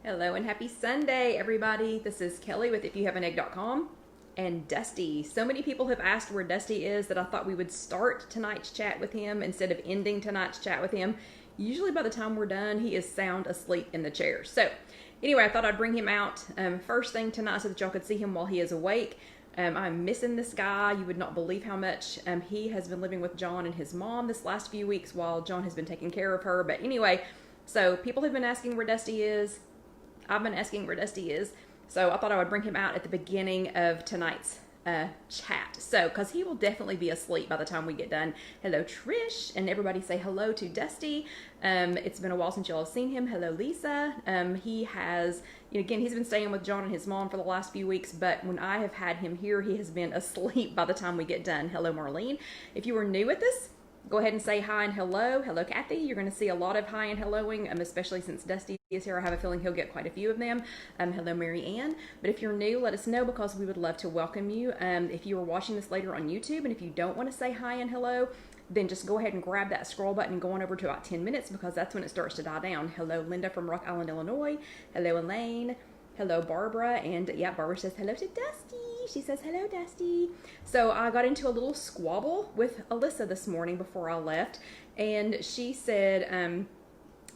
Hello and happy Sunday, everybody. This is Kelly with IfYouHaveAnEgg.com and Dusty. So many people have asked where Dusty is that I thought we would start tonight's chat with him instead of ending tonight's chat with him. Usually by the time we're done, he is sound asleep in the chair. So anyway, I thought I'd bring him out first thing tonight so that y'all could see him while he is awake. I'm missing this guy. You would not believe how much he has been living with John and his mom this last few weeks while John has been taking care of her. But anyway, so people have been asking where Dusty is. I've been asking where Dusty is. So I thought I would bring him out at the beginning of tonight's chat. So, because he will definitely be asleep by the time we get done. Hello, Trish. And everybody say hello to Dusty. It's been a while since y'all have seen him. Hello, Lisa. He has, again, he's been staying with John and his mom for the last few weeks, but when I have had him here, he has been asleep by the time we get done. Hello, Marlene. If you are new with us, go ahead and say hi and hello. Hello, Kathy. You're going to see a lot of hi and helloing, especially since Dusty is here. I have a feeling he'll get quite a few of them. Hello, Mary Ann. But if you're new, let us know because we would love to welcome you. If you are watching this later on YouTube and if you don't want to say hi and hello, then just go ahead and grab that scroll button and go on over to about 10 minutes because that's when it starts to die down. Hello, Linda from Rock Island, Illinois. Hello, Elaine. Hello, Barbara. And yeah, Barbara says hello to Dusty. She says, hello, Dusty. So I got into a little squabble with Alyssa this morning before I left. And she said,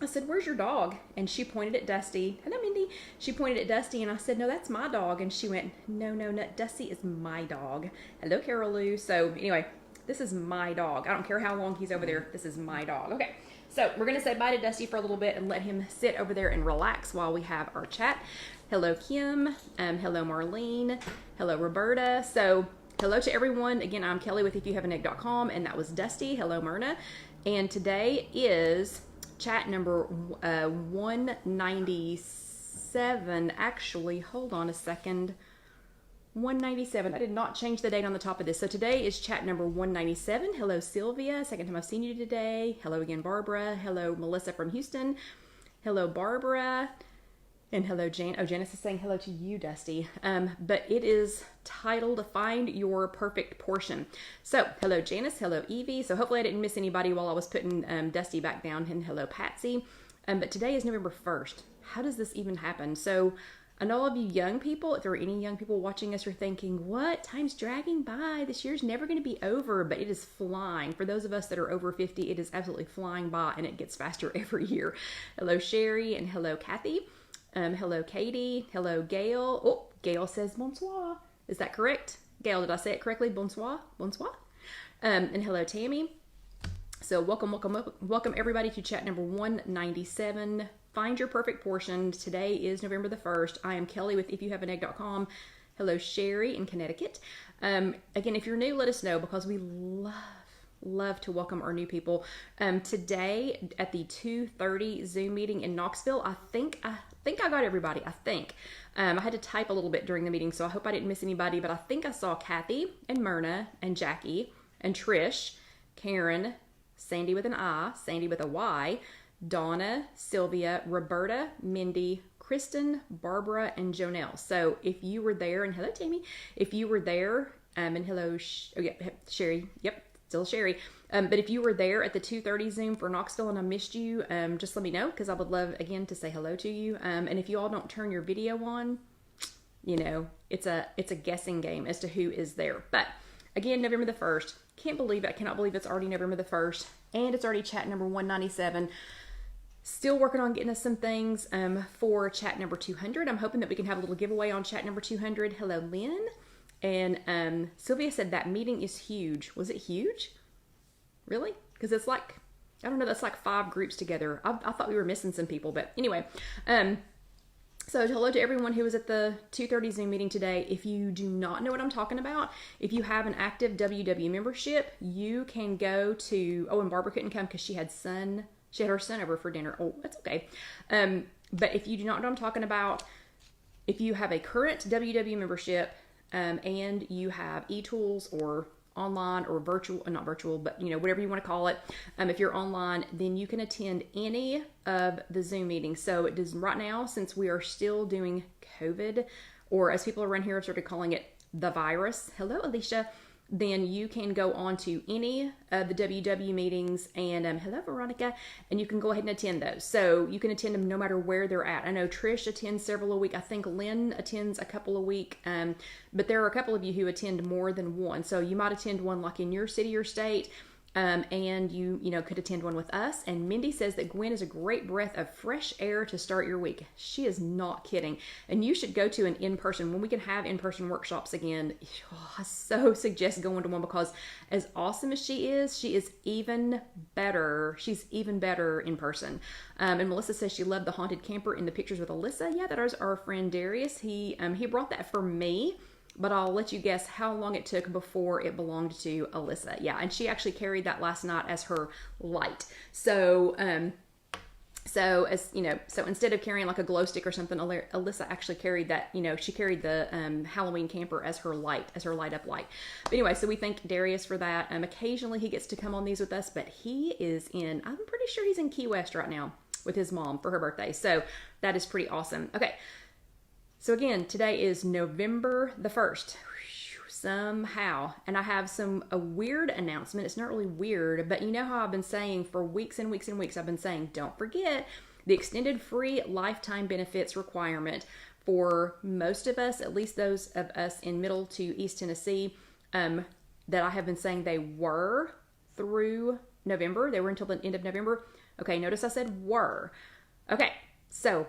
I said, where's your dog? And she pointed at Dusty. Hello, Mindy. She pointed at Dusty and I said, no, that's my dog. And she went, no, Dusty is my dog. Hello, Carol Lou. So anyway, this is my dog. I don't care how long he's over there. This is my dog. Okay. So we're going to say bye to Dusty for a little bit and let him sit over there and relax while we have our chat. Hello, Kim. Hello, Marlene. Hello, Roberta. So hello to everyone. Again, I'm Kelly with IfYouHaveAnEgg.com and that was Dusty. Hello, Myrna. And today is chat number 197. Actually, hold on a second. 197. I did not change the date on the top of this. So today is chat number 197. Hello, Sylvia. Second time I've seen you today. Hello again, Barbara. Hello, Melissa from Houston. Hello, Barbara. And hello, Jan. Oh, Janice is saying hello to you, Dusty. But it is titled Find Your Perfect Portion. So hello, Janice. Hello, Evie. So hopefully I didn't miss anybody while I was putting Dusty back down. And hello, Patsy. But today is November 1st. How does this even happen? So I know all of you young people, if there are any young people watching us, are thinking, what? Time's dragging by. This year's never going to be over, but it is flying. For those of us that are over 50, it is absolutely flying by, and it gets faster every year. Hello, Sherry, and hello, Kathy. Hello, Katie. Hello, Gail. Oh, Gail says bonsoir. Is that correct? Gail, did I say it correctly? Bonsoir? Bonsoir. And hello, Tammy. So welcome everybody to chat number 197. Find your perfect portion. Today is November the 1st. I am Kelly with IfYouHaveAnEgg.com. Hello, Sherry in Connecticut. Again, if you're new, let us know because we love to welcome our new people. Today at the 2:30 Zoom meeting in Knoxville, I think I got everybody. I think. I had to type a little bit during the meeting, so I hope I didn't miss anybody, but I think I saw Kathy and Myrna and Jackie and Trish, Karen, Sandy with an I, Sandy with a Y, Donna, Sylvia, Roberta, Mindy, Kristen, Barbara, and Jonelle. So if you were there, and hello, Tammy, if you were there, and hello, Sherry, yep, still Sherry. But if you were there at the 2:30 Zoom for Knoxville and I missed you, just let me know because I would love, again, to say hello to you. And if you all don't turn your video on, it's a guessing game as to who is there. But again, November the 1st. Can't believe it. I cannot believe it's already November the 1st. And it's already chat number 197. Still working on getting us some things for chat number 200. I'm hoping that we can have a little giveaway on chat number 200. Hello, Lynn. And Sylvia said that meeting is huge. Was it huge? Really? Because it's like, I don't know, that's like 5 groups together. I thought we were missing some people, but anyway. So hello to everyone who was at the 2:30 Zoom meeting today. If you do not know what I'm talking about, if you have an active WW membership, you can go to, and Barbara couldn't come because she had her son over for dinner. Oh, that's okay. But if you do not know what I'm talking about, if you have a current WW membership and you have eTools or online or virtual, not virtual, but whatever you want to call it. If you're online, then you can attend any of the Zoom meetings. So it does right now, since we are still doing COVID, or as people around here have started calling it, the virus. Hello, Alicia. then you can go on to any of the WW meetings and hello Veronica, and you can go ahead and attend those. So you can attend them no matter where they're at. I know Trish attends several a week. I think Lynn attends a couple a week, but there are a couple of you who attend more than one. So you might attend one like in your city or state. And you could attend one with us. And Mindy says that Gwen is a great breath of fresh air to start your week. She is not kidding. And you should go to an in-person, when we can have in-person workshops again. I so suggest going to one, because as awesome as she is even better. She's even better in person. And Melissa says she loved the haunted camper in the pictures with Alyssa. Yeah, that is our friend Darius. He brought that for me. But I'll let you guess how long it took before it belonged to Alyssa. Yeah, and she actually carried that last night as her light. So instead of carrying like a glow stick or something, Alyssa actually carried that. She carried the Halloween camper as her light up light. But anyway, so we thank Darius for that. Occasionally he gets to come on these with us, but he is I'm pretty sure he's in Key West right now with his mom for her birthday. So that is pretty awesome. Okay. So again, today is November the 1st, somehow, and I have a weird announcement. It's not really weird, but you know how I've been saying for weeks and weeks and weeks, I've been saying, don't forget the extended free lifetime benefits requirement for most of us, at least those of us in Middle to East Tennessee, that I have been saying they were through November. They were until the end of November. Okay, notice I said were. Okay, so,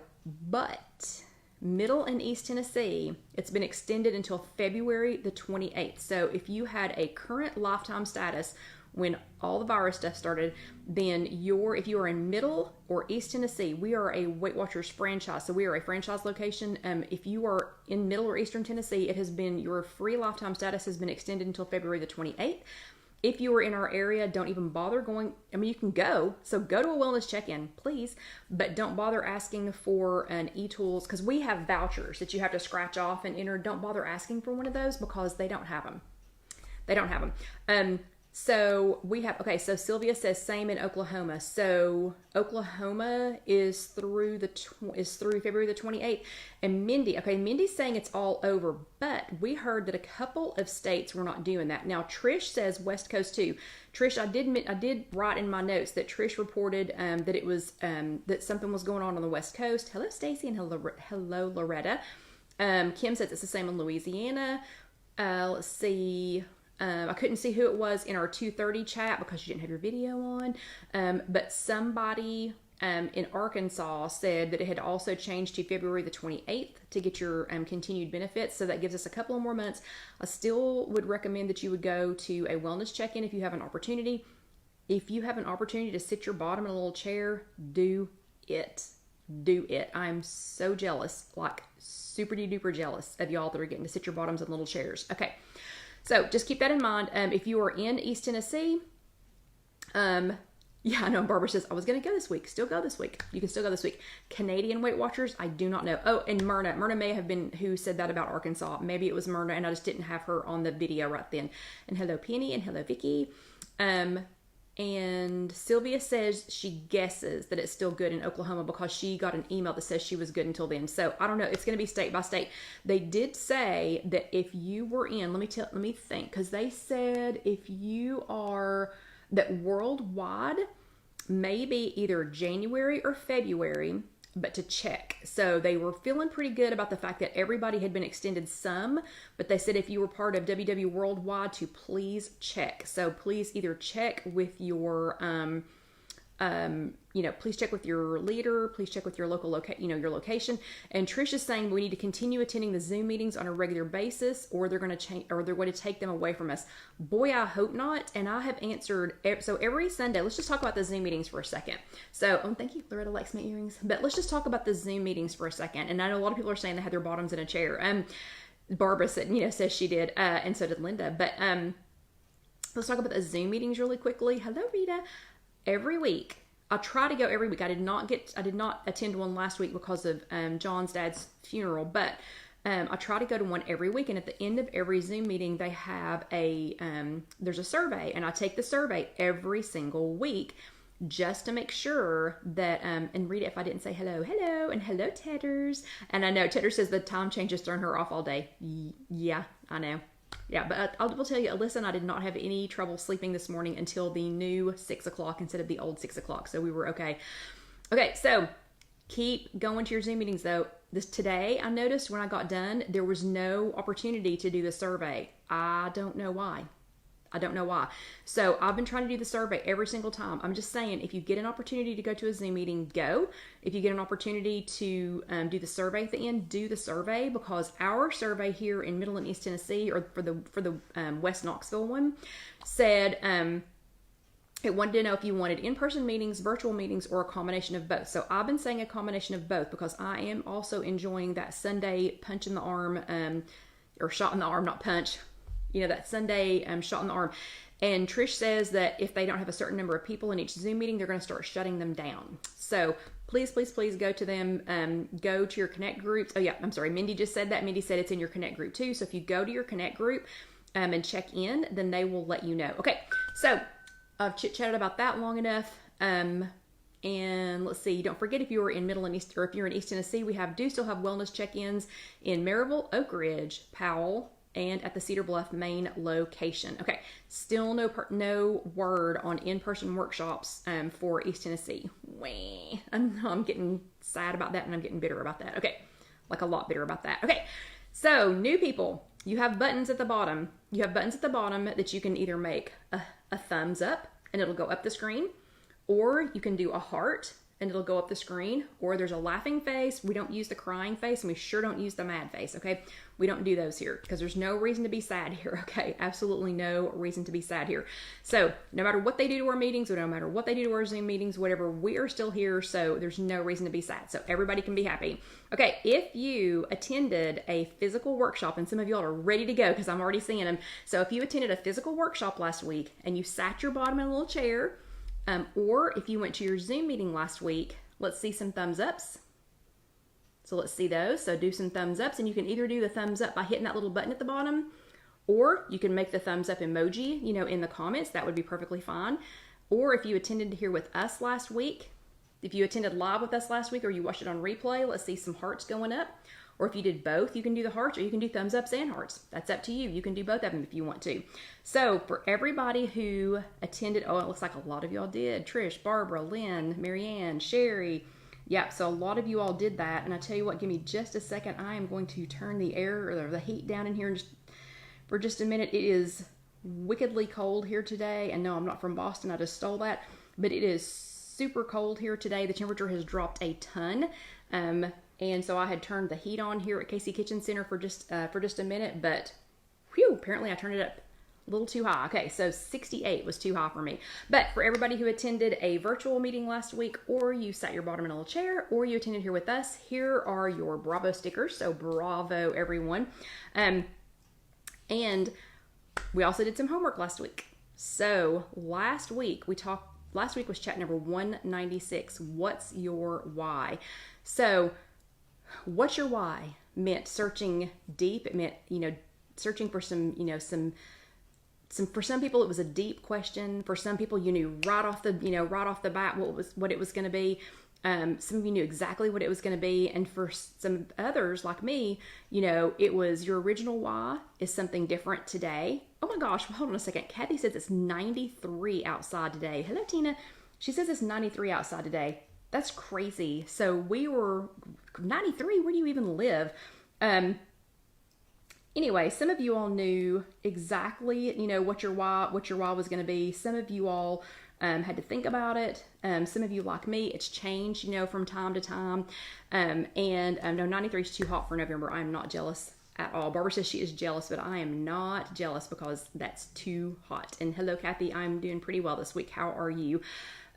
but Middle and East Tennessee, it's been extended until February the 28th. So if you had a current lifetime status when all the virus stuff started, then if you are in Middle or East Tennessee, we are a Weight Watchers franchise. So we are a franchise location. If you are in Middle or Eastern Tennessee, your free lifetime status has been extended until February the 28th. If you are in our area, don't even bother going. I mean, you can go. So go to a wellness check-in, please. But don't bother asking for an eTools, because we have vouchers that you have to scratch off and enter. Don't bother asking for one of those, because they don't have them. They don't have them. So Sylvia says same in Oklahoma. So Oklahoma is through February the 28th. And Mindy's saying it's all over, but we heard that a couple of states were not doing that. Now Trish says West Coast too. Trish, I did write in my notes that Trish reported that it was that something was going on the West Coast. Hello Stacy and hello Loretta. Kim says it's the same in Louisiana. Let's see. I couldn't see who it was in our 2:30 chat because you didn't have your video on. But somebody in Arkansas said that it had also changed to February the 28th to get your continued benefits. So that gives us a couple of more months. I still would recommend that you would go to a wellness check-in if you have an opportunity. If you have an opportunity to sit your bottom in a little chair, do it. Do it. I'm so jealous, like super duper jealous of y'all that are getting to sit your bottoms in little chairs. Okay. So just keep that in mind. If you are in East Tennessee, yeah, I know Barbara says, I was going to go this week. Still go this week. You can still go this week. Canadian Weight Watchers, I do not know. Oh, and Myrna. Myrna may have been who said that about Arkansas. Maybe it was Myrna and I just didn't have her on the video right then. And hello Penny and hello Vicky. And Sylvia says she guesses that it's still good in Oklahoma because she got an email that says she was good until then. So I don't know. It's going to be state by state. They did say that if you were in, let me think, because they said if you are, that worldwide, maybe either January or February, but to check. So they were feeling pretty good about the fact that everybody had been extended some, but they said if you were part of WW Worldwide to please check. So please either check with your, please check with your leader, please check with your local your location. And Trish is saying we need to continue attending the Zoom meetings on a regular basis, or they're going to change, or they're going to take them away from us. Boy, I hope not. And I have answered. So every Sunday, let's just talk about the Zoom meetings for a second. So, thank you, Loretta likes my earrings. But let's just talk about the Zoom meetings for a second. And I know a lot of people are saying they had their bottoms in a chair. Barbara said, says she did, and so did Linda. But let's talk about the Zoom meetings really quickly. Hello, Rita. Every week. I try to go every week. I did not attend one last week because of John's dad's funeral, but I try to go to one every week. And at the end of every Zoom meeting, they have there's a survey, and I take the survey every single week just to make sure that, and Rita, if I didn't say hello, and hello, Tedders. And I know Tedder says the time change has thrown her off all day. Yeah, I know. Yeah, but I will tell you, Alyssa and I did not have any trouble sleeping this morning until the new 6 o'clock instead of the old 6 o'clock. So we were okay. Okay, so keep going to your Zoom meetings though. Today, I noticed when I got done, there was no opportunity to do the survey. I don't know why. So I've been trying to do the survey every single time. I'm just saying, if you get an opportunity to go to a Zoom meeting, go. If you get an opportunity to do the survey at the end, do the survey, because our survey here in Middle and East Tennessee, or for the West Knoxville one, said it wanted to know if you wanted in-person meetings, virtual meetings, or a combination of both. So I've been saying a combination of both because I am also enjoying that Sunday punch in the arm, or shot in the arm, not punch. That Sunday shot in the arm. And Trish says that if they don't have a certain number of people in each Zoom meeting, they're going to start shutting them down. So please, please, please go to them. Go to your Connect groups. Oh yeah, I'm sorry. Mindy just said that. Mindy said it's in your Connect group too. So if you go to your Connect group and check in, then they will let you know. Okay, so I've chit-chatted about that long enough. And let's see, don't forget, if you are in Middle and East, or if you're in East Tennessee, we do still have wellness check-ins in Maryville, Oak Ridge, Powell, and at the Cedar Bluff main location. Okay, still no word on in-person workshops for East Tennessee. Wah. I'm getting sad about that, and I'm getting bitter about that. Okay, like a lot bitter about that. Okay, so new people, you have buttons at the bottom. You have buttons at the bottom that you can either make a thumbs up, and it'll go up the screen, or you can do a heart, and it'll go up the screen, or there's a laughing face. We don't use the crying face, and we sure don't use the mad face, okay? We don't do those here because there's no reason to be sad here, okay? Absolutely no reason to be sad here. So no matter what they do to our meetings, or no matter what they do to our Zoom meetings, whatever, we are still here, so there's no reason to be sad. So everybody can be happy. Okay, if you attended a physical workshop, and some of y'all are ready to go because I'm already seeing them. So if you attended a physical workshop last week and you sat your bottom in a little chair, or if you went to your Zoom meeting last week, let's see some thumbs ups. So let's see those. So do some thumbs ups, and you can either do the thumbs up by hitting that little button at the bottom, or you can make the thumbs up emoji, in the comments. That would be perfectly fine. Or if you attended here with us last week, if you attended live with us last week, or you watched it on replay, let's see some hearts going up. Or if you did both, you can do the hearts, or you can do thumbs ups and hearts. That's up to you. You can do both of them if you want to. So for everybody who attended, oh, it looks like a lot of y'all did. Trish, Barbara, Lynn, Marianne, Sherry. Yeah, so a lot of you all did that. And I tell you what, give me just a second. I am going to turn the air or the heat down in here for just a minute. It is wickedly cold here today. And no, I'm not from Boston. I just stole that. But it is super cold here today. The temperature has dropped a ton. And so I had turned the heat on here at Casey Kitchen Center for just a minute, but whew, apparently I turned it up a little too high. Okay, so 68 was too high for me. But for everybody who attended a virtual meeting last week, or you sat your bottom in a little chair, or you attended here with us, here are your Bravo stickers. So bravo, everyone. And we also did some homework last week. So last week was chat number 196. What's your why? So what's your why meant searching deep. It meant, searching for some, for some people it was a deep question. For some people you knew right off the bat what it was going to be. Some of you knew exactly what it was going to be. And for some others like me, it was your original why is something different today. Oh my gosh, hold on a second. Kathy says it's 93 outside today. Hello, Tina. She says it's 93 outside today. That's crazy. So we were 93. Where do you even live? Anyway, some of you all knew exactly, what your why was going to be. Some of you all had to think about it. Some of you, like me, it's changed, from time to time. No, 93 is too hot for November. I'm not jealous at all. Barbara says she is jealous, but I am not jealous because that's too hot. And hello, Kathy. I'm doing pretty well this week. How are you?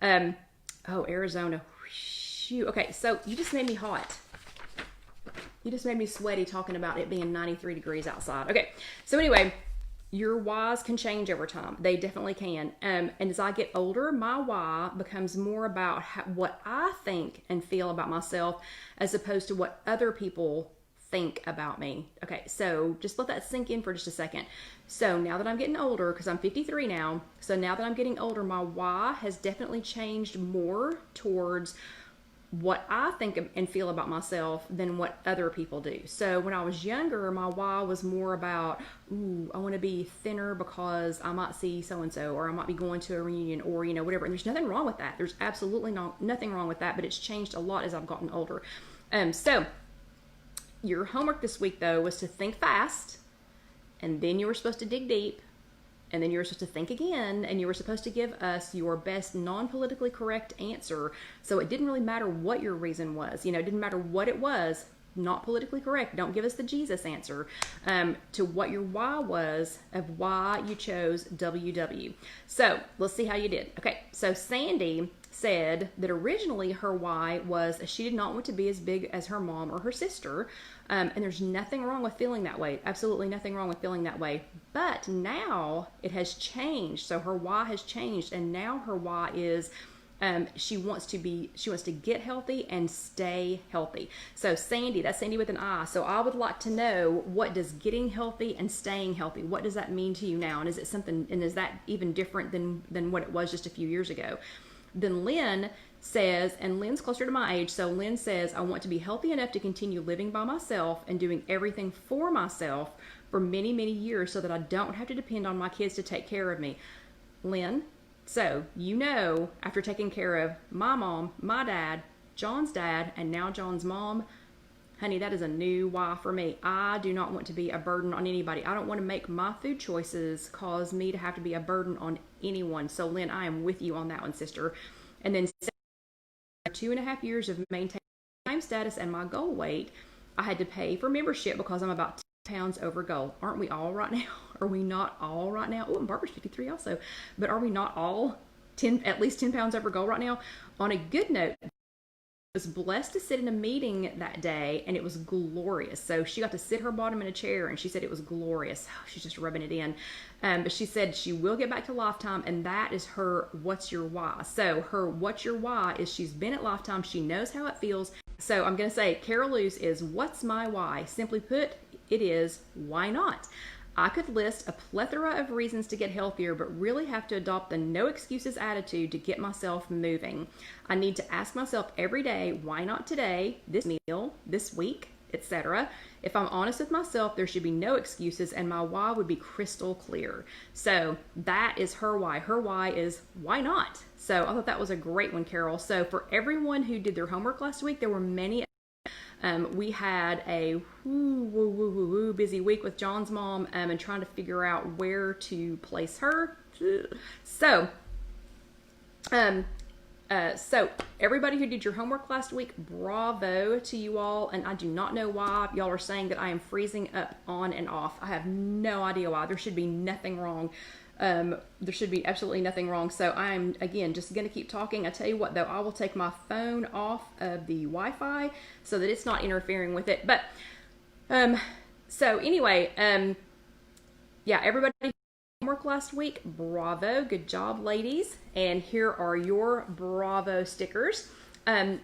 Oh, Arizona. Shoot. Okay, so you just made me hot. You just made me sweaty talking about it being 93 degrees outside. Okay, so anyway, your whys can change over time. They definitely can. And as I get older, my why becomes more about what I think and feel about myself as opposed to what other people think about me. Okay, so just let that sink in for just a second. So now that I'm getting older, because I'm 53 now, so now that I'm getting older, my why has definitely changed more towards what I think and feel about myself than what other people do. So when I was younger, my why was more about, ooh, I want to be thinner because I might see so-and-so, or I might be going to a reunion, or, you know, whatever. And there's nothing wrong with that. There's absolutely nothing wrong with that, but it's changed a lot as I've gotten older. So your homework this week, though, was to think fast, and then you were supposed to dig deep, and then you were supposed to think again, and you were supposed to give us your best non-politically correct answer. So it didn't really matter what your reason was. You know, it didn't matter what it was. Not politically correct. Don't give us the Jesus answer. To what your why was of why you chose WW. So let's see how you did. Okay, so Sandy said that originally her why was she did not want to be as big as her mom or her sister. And there's nothing wrong with feeling that way. Absolutely nothing wrong with feeling that way. But now it has changed. So her why has changed. And now her why is she wants to get healthy and stay healthy. So Sandy, that's Sandy with an I. So I would like to know, what does getting healthy and staying healthy, what does that mean to you now? And is it something, and is that even different than what it was just a few years ago? Then Lynn says, and Lynn's closer to my age, so Lynn says, I want to be healthy enough to continue living by myself and doing everything for myself for many, many years so that I don't have to depend on my kids to take care of me. Lynn, so you know, after taking care of my mom, my dad, John's dad, and now John's mom, honey, that is a new why for me. I do not want to be a burden on anybody. I don't want to make my food choices cause me to have to be a burden on anyone. So Lynn, I am with you on that one, sister. And then 2.5 years of maintaining time status and my goal weight, I had to pay for membership because I'm about 10 pounds over goal. Aren't we all right now? Are we not all right now? Oh, and Barbara's 53 also. But are we not all at least 10 pounds over goal right now? On a good note, was blessed to sit in a meeting that day, and it was glorious. So she got to sit her bottom in a chair, and she said it was glorious. Oh, she's just rubbing it in. But she said she will get back to Lifetime, and that is her what's your why. So her what's your why is she's been at Lifetime. She knows how it feels. So I'm going to say Carol Luce is what's my why? Simply put, it is why not? I could list a plethora of reasons to get healthier, but really have to adopt the no excuses attitude to get myself moving. I need to ask myself every day, why not today, this meal, this week, etc. If I'm honest with myself, there should be no excuses, and my why would be crystal clear. So that is her why. Her why is why not? So I thought that was a great one, Carol. So for everyone who did their homework last week, there were many. We had a busy week with John's mom and trying to figure out where to place her. So everybody who did your homework last week, bravo to you all. And I do not know why y'all are saying that I am freezing up on and off. I have no idea why. There should be nothing wrong. There should be absolutely nothing wrong. So I'm, again, just going to keep talking. I tell you what, though, I will take my phone off of the Wi-Fi so that it's not interfering with it. But, so anyway, yeah, everybody did homework last week. Bravo. Good job, ladies. And here are your bravo stickers.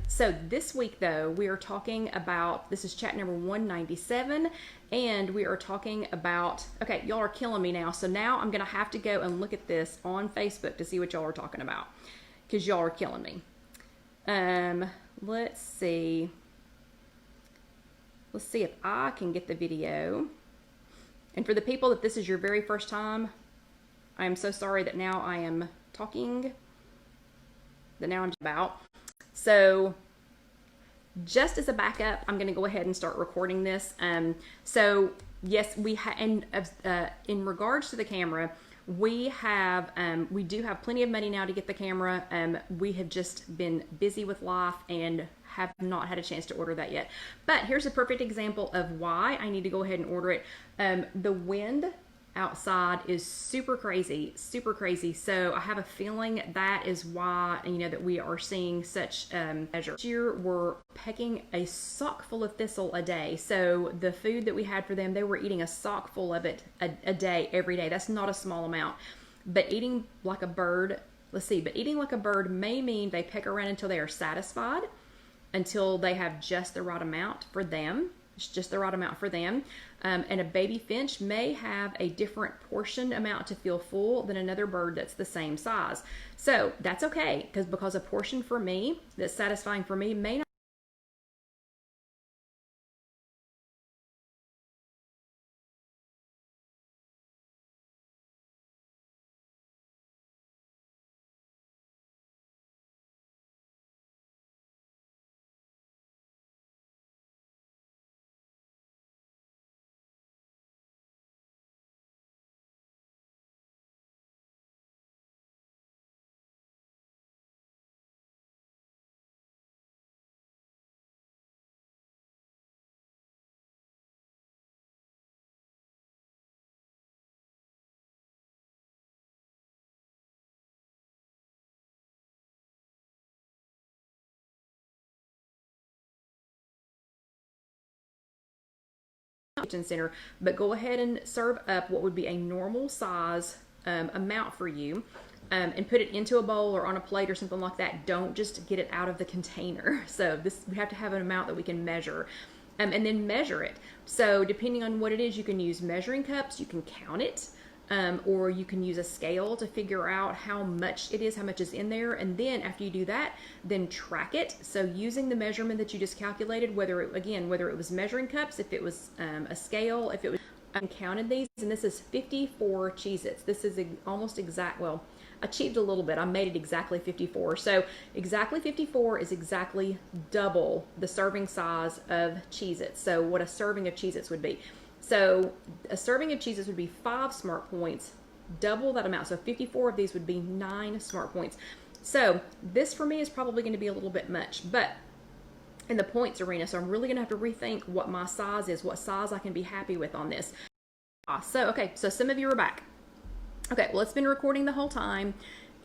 So this week, though, we are talking about, this is chat number 197, and we are talking about, okay, y'all are killing me now. So now I'm going to have to go and look at this on Facebook to see what y'all are talking about, because y'all are killing me. Let's see. Let's see if I can get the video. And for the people that this is your very first time, I am so sorry that now I am talking, that now I'm about. So just as a backup, I'm going to go ahead and start recording this. So yes, in regards to the camera, we do have plenty of money now to get the camera. We have just been busy with life and have not had a chance to order that yet. But here's a perfect example of why I need to go ahead and order it. The wind outside is super crazy. So I have a feeling that is why, that we are seeing such measure. This year we're pecking a sock full of thistle a day. So the food that we had for them, they were eating a sock full of it a day, every day. That's not a small amount. But eating like a bird, eating like a bird may mean they peck around until they are satisfied, until they have just the right amount for them. It's just the right amount for them. And a baby finch may have a different portion amount to feel full than another bird that's the same size. So that's okay, because a portion for me that's satisfying for me may not kitchen center, but go ahead and serve up what would be a normal size amount for you, and put it into a bowl or on a plate or something like that. Don't just get it out of the container. So we have to have an amount that we can measure, and then measure it. So depending on what it is, you can use measuring cups, you can count it, or you can use a scale to figure out how much it is, how much is in there. And then after you do that, then track it. So using the measurement that you just calculated, whether it was measuring cups, if it was a scale, if it was, I counted these, and this is 54 Cheez-Its. This is almost exact. Well, I cheated a little bit. I made it exactly 54. So exactly 54 is exactly double the serving size of Cheez-Its. So what a serving of Cheez-Its would be. So a serving of Cheez-Its would be 5 smart points, double that amount. So 54 of these would be 9 smart points. So this for me is probably going to be a little bit much, but in the points arena, so I'm really going to have to rethink what my size is, what size I can be happy with on this. Okay, so some of you are back. Okay, well, it's been recording the whole time,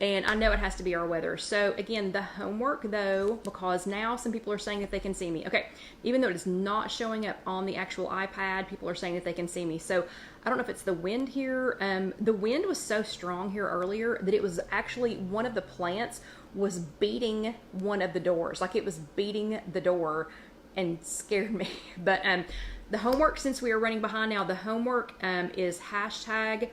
and I know it has to be our weather. So again, the homework though, because now some people are saying that they can see me. Okay, even though it is not showing up on the actual iPad, people are saying that they can see me. So I don't know if it's the wind here. The wind was so strong here earlier that it was actually, one of the plants was beating one of the doors. Like, it was beating the door and scared me. But the homework, since we are running behind now, the homework is hashtag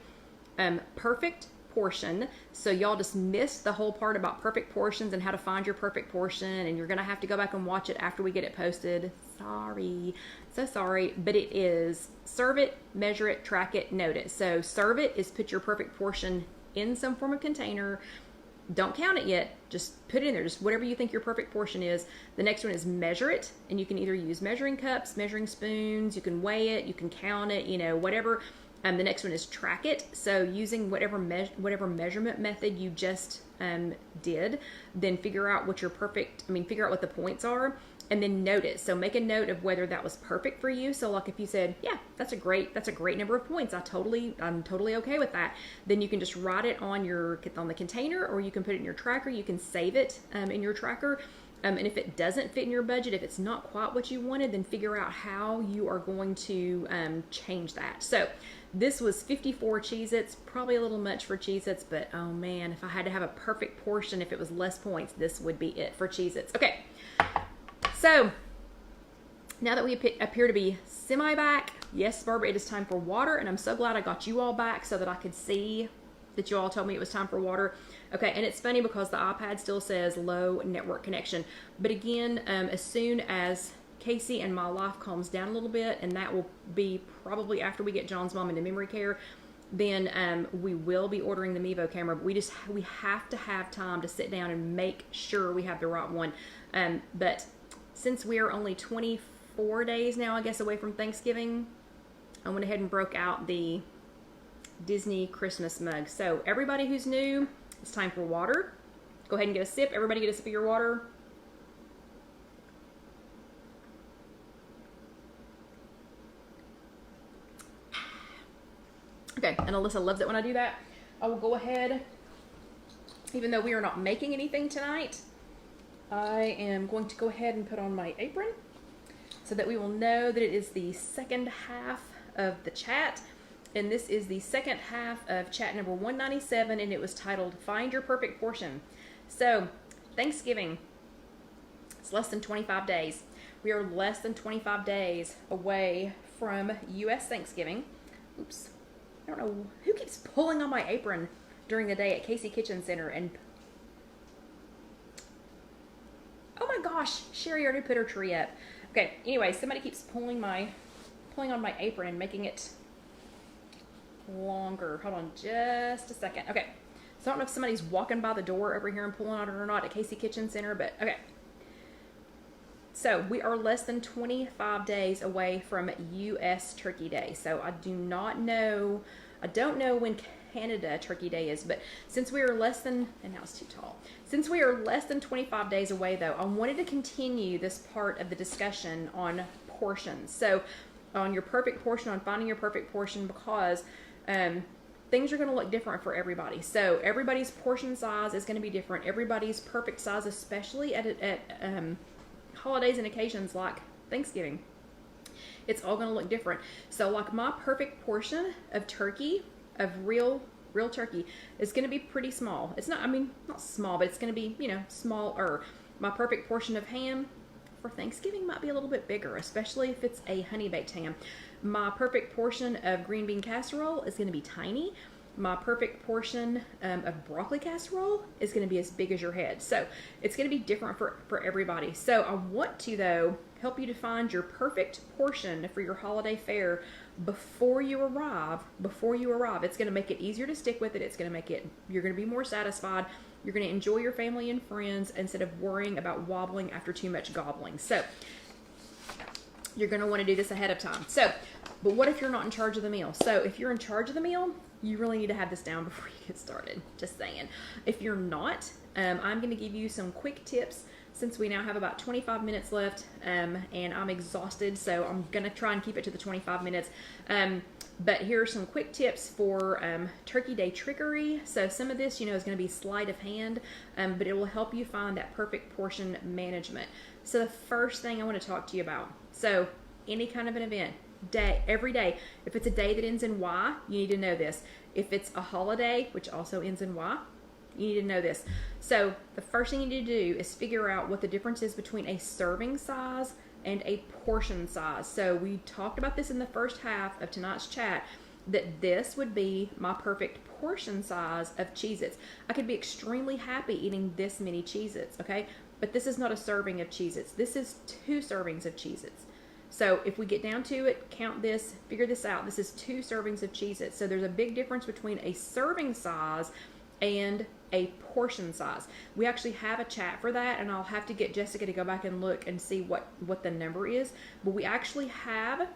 perfect portion. So y'all just missed the whole part about perfect portions and how to find your perfect portion, and you're gonna have to go back and watch it after we get it posted. Sorry, so sorry, but it is serve it, measure it, track it, note it. So serve it is put your perfect portion in some form of container. Don't count it yet, just put it in there, just whatever you think your perfect portion is. The next one is measure it, and you can either use measuring cups, measuring spoons, you can weigh it, you can count it, you know, whatever. The next one is track it. So using whatever measurement method you just did, then figure out what your figure out what the points are, and then note it. So make a note of whether that was perfect for you. So like if you said, yeah, that's a great number of points, I'm totally okay with that, then you can just write it on the container, or you can put it in your tracker. You can save it in your tracker. And if it doesn't fit in your budget, if it's not quite what you wanted, then figure out how you are going to change that. So this was 54 Cheez-Its, probably a little much for Cheez-Its, but oh man, if I had to have a perfect portion, if it was less points, this would be it for Cheez-Its. Okay, so now that we appear to be semi-back, yes, Barbara, it is time for water, and I'm so glad I got you all back so that I could see that you all told me it was time for water. Okay, and it's funny because the iPad still says low network connection. But again, as soon as Casey and my life calms down a little bit, and that will be probably after we get John's mom into memory care, then we will be ordering the Mevo camera. But we have to have time to sit down and make sure we have the right one. But since we are only 24 days now, I guess, away from Thanksgiving, I went ahead and broke out the Disney Christmas mug. So everybody who's new, it's time for water. Go ahead and get a sip. Everybody get a sip of your water. Okay, and Alyssa loves it when I do that. I will go ahead, even though we are not making anything tonight, I am going to go ahead and put on my apron so that we will know that it is the second half of the chat. And this is the second half of chat number 197, and it was titled Find Your Perfect Portion. So, Thanksgiving, it's less than 25 days. We are less than 25 days away from U.S. Thanksgiving. Oops. I don't know who keeps pulling on my apron during the day at Casey Kitchen Center. And oh my gosh, Sherry already put her tree up. Okay, anyway, somebody keeps pulling on my apron and making it longer. Hold on just a second. Okay, so I don't know if somebody's walking by the door over here and pulling on it or not at Casey Kitchen Center, but okay. So we are less than 25 days away from U.S. Turkey Day. So I don't know when Canada Turkey Day is, but since we are less than, and now it's too tall. Since we are less than 25 days away though, I wanted to continue this part of the discussion on portions. So on your perfect portion, on finding your perfect portion, because things are going to look different for everybody. So everybody's portion size is going to be different. Everybody's perfect size, especially at holidays and occasions like Thanksgiving, it's all going to look different. So like my perfect portion of turkey, of real turkey, is going to be pretty small. It's not, I mean, not small, but it's going to be, you know, smaller. My perfect portion of ham for Thanksgiving might be a little bit bigger, especially if it's a honey baked ham. My perfect portion of green bean casserole is going to be tiny. My perfect portion of broccoli casserole is going to be as big as your head. So it's going to be different for everybody. So I want to, though, help you to find your perfect portion for your holiday fare before you arrive. It's going to make it easier to stick with it. It's going to make it, you're going to be more satisfied. You're going to enjoy your family and friends instead of worrying about wobbling after too much gobbling. So you're going to want to do this ahead of time. So, but what if you're not in charge of the meal? So if you're in charge of the meal, you really need to have this down before you get started. Just saying. If you're not, I'm going to give you some quick tips since we now have about 25 minutes left, and I'm exhausted, so I'm going to try and keep it to the 25 minutes. But here are some quick tips for Turkey Day trickery. So some of this, you know, is going to be sleight of hand, but it will help you find that perfect portion management. So the first thing I want to talk to you about, so any kind of an event, day, every day, if it's a day that ends in Y, you need to know this. If it's a holiday, which also ends in Y, you need to know this. So the first thing you need to do is figure out what the difference is between a serving size and a portion size. So we talked about this in the first half of tonight's chat, that this would be my perfect portion size of Cheez-Its. I could be extremely happy eating this many Cheez-Its, okay? But this is not a serving of Cheez-Its. This is 2 servings of Cheez-Its. So if we get down to it, count this, figure this out. This is 2 servings of Cheez-Its. So there's a big difference between a serving size and a portion size. We actually have a chat for that, and I'll have to get Jessica to go back and look and see what the number is. But we actually have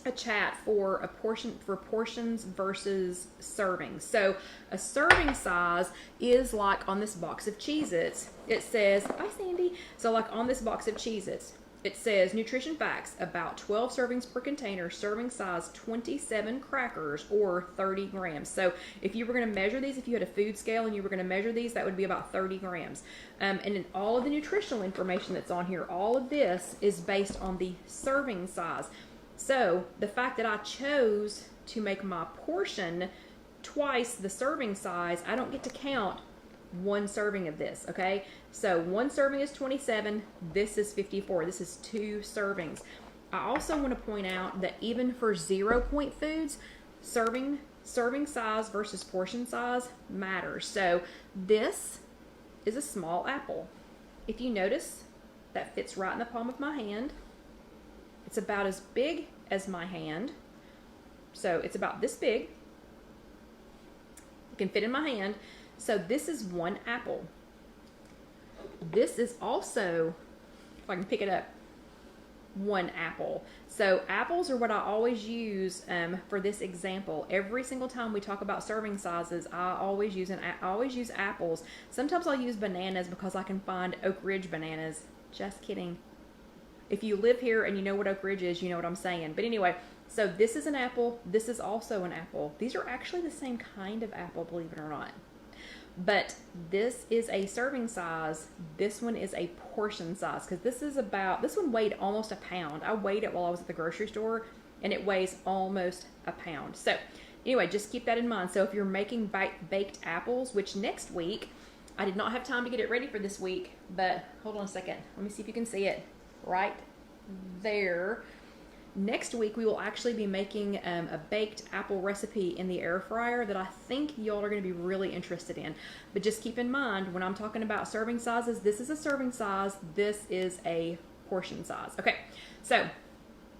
a chat for a portion, for portions versus servings. So a serving size is like on this box of Cheez-Its. It says, bye Sandy. So like on this box of Cheez-Its, it says nutrition facts, about 12 servings per container, serving size 27 crackers or 30 grams. So if you were going to measure these, if you had a food scale and you were going to measure these, that would be about 30 grams. And in all of the nutritional information that's on here, all of this is based on the serving size. So the fact that I chose to make my portion twice the serving size, I don't get to count 1 serving of this, okay? So 1 serving is 27, this is 54, this is 2 servings. I also want to point out that even for 0-point foods, serving size versus portion size matters. So this is a small apple. If you notice, that fits right in the palm of my hand. It's about as big as my hand. So it's about this big. It can fit in my hand. So this is 1 apple. This is also, if I can pick it up, 1 apple. So apples are what I always use for this example. Every single time we talk about serving sizes, I always use apples. Sometimes I'll use bananas because I can find Oak Ridge bananas. Just kidding. If you live here and you know what Oak Ridge is, you know what I'm saying. But anyway, so this is an apple. This is also an apple. These are actually the same kind of apple, believe it or not. But this is a serving size. This one is a portion size, because this one weighed almost a pound. I weighed it while I was at the grocery store, and it weighs almost a pound. So anyway, just keep that in mind. So if you're making baked apples, which next week, I did not have time to get it ready for this week, but hold on a second. Let me see if you can see it right there. Next week, we will actually be making a baked apple recipe in the air fryer that I think y'all are going to be really interested in. But just keep in mind, when I'm talking about serving sizes, this is a serving size, this is a portion size. Okay, so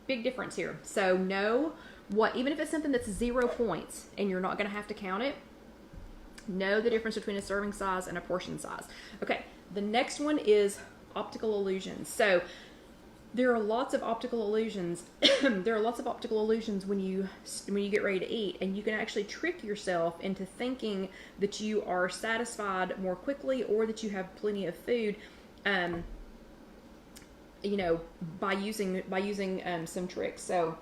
big difference here. So know what, even if it's something that's 0 points and you're not going to have to count it, know the difference between a serving size and a portion size. Okay, the next one is optical illusions. So there are lots of optical illusions. There are lots of optical illusions when you get ready to eat, and you can actually trick yourself into thinking that you are satisfied more quickly or that you have plenty of food, you know, by using some tricks. So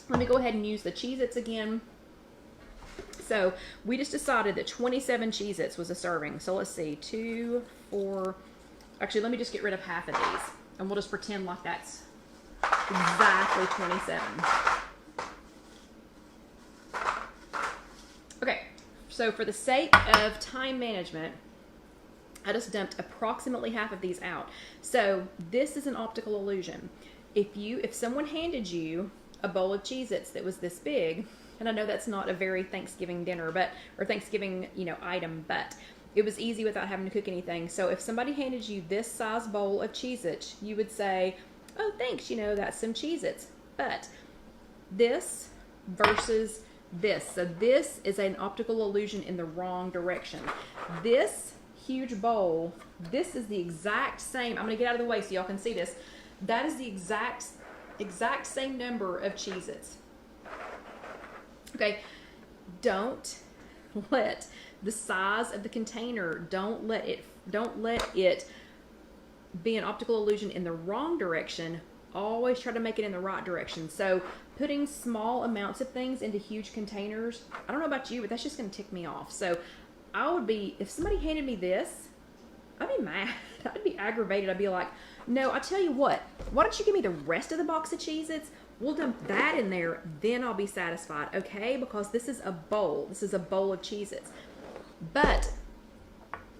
let me go ahead and use the Cheez-Its again. So we just decided that 27 Cheez-Its was a serving. So let's see, 2, 4. Actually, let me just get rid of half of these, and we'll just pretend like that's exactly 27. Okay, so for the sake of time management, I just dumped approximately half of these out. So this is an optical illusion. If someone handed you a bowl of Cheez-Its that was this big, and I know that's not a very Thanksgiving dinner, or Thanksgiving, you know, item, but it was easy without having to cook anything. So if somebody handed you this size bowl of Cheez-Its, you would say, oh, thanks, you know, that's some Cheez-Its. But this versus this. So this is an optical illusion in the wrong direction. This huge bowl, this is the exact same. I'm going to get out of the way so y'all can see this. That is the exact same number of Cheez-Its. Okay, don't let the size of the container, don't let it be an optical illusion in the wrong direction. Always try to make it in the right direction. So putting small amounts of things into huge containers, I don't know about you, but that's just going to tick me off. So I would be, if somebody handed me this, I'd be mad. I'd be aggravated. I'd be like, no, I tell you what, why don't you give me the rest of the box of Cheez-Its? We'll dump that in there, then I'll be satisfied, okay? Because this is a bowl. This is a bowl of Cheez-Its. But